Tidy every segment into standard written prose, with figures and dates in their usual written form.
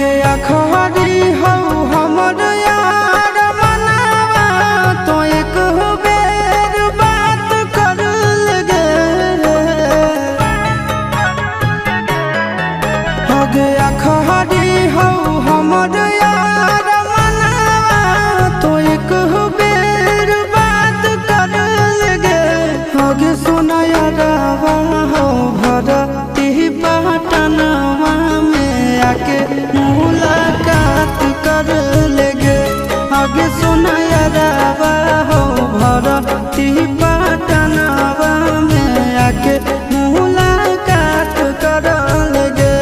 हगे अखबारी हो हमर यार मनावा तो एक बेर बात कर लगे। हगे अखबारी हो हमर यार मनावा तो एक बेर बात कर लगे। हगे सोना यारवा हो भरती पटनवा में आके मुलाकात कर लेगे। आगे सुना यारवा हो भरती पटनवा में आके मुलाकात कर लेगे।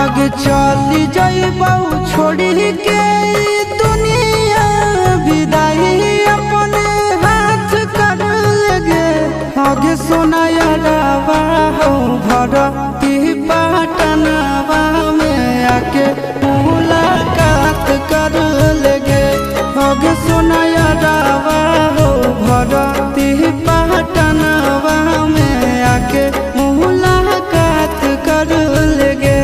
आगे चली जाइबौ छोड़ी के दुनिया विदाई अपने हाथ कर लेगे। आगे सुना यारवा हो भरती पटनवा में आके मुलाकात कर लेगे। आगे सुना यारवा हो भरती पटनवा में आके मुलाकात कर लेगे।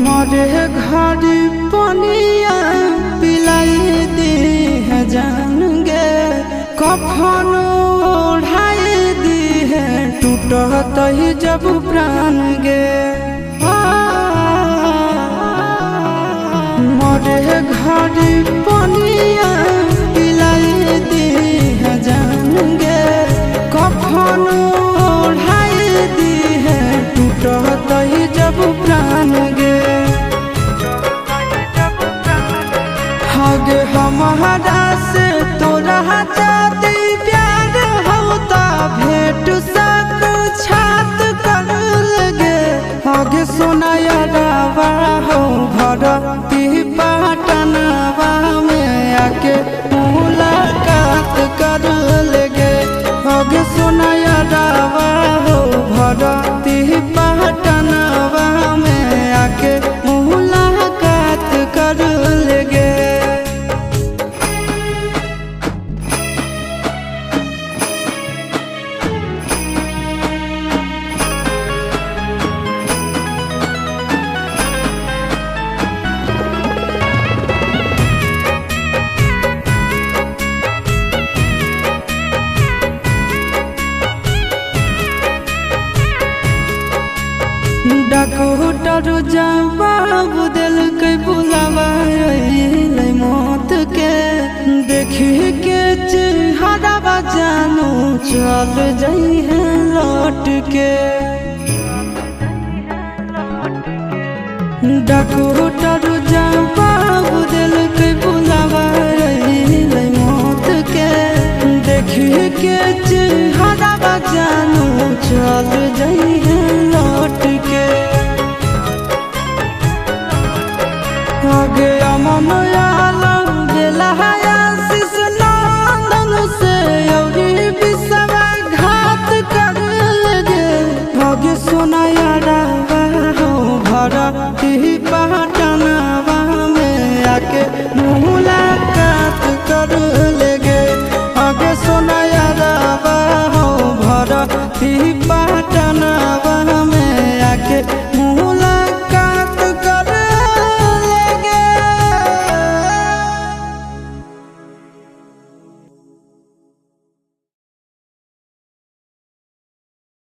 मरे घड़ी पनिया पिलाई दी है जान गे। कफन ओढ़ाई दी है टूटत ही जब प्राण गे। मरे घड़ी पनिया पिलाई दी है जान गे। कफन ओढ़ाई दी है टूटत ही जब प्राण गे। हगे हमारा से तोरा जाती प्यार होता भेंट साक्षात कर लगे। हगे सोना यारवा हो भरती पटनवा में आके मुलाकात कर लेगे। हगे सोना यारवा हो भरती पटनवा में आके मुलाकात कर लेगे। डॉक्टर जवाब दिल के बुलावा अइले मौत के। देखी के चेहरा जानू चल जाई है लौट के। डॉक्टर जवाब दिल के बुलावा अइले मौत के। देखी के चेहरा जानू चल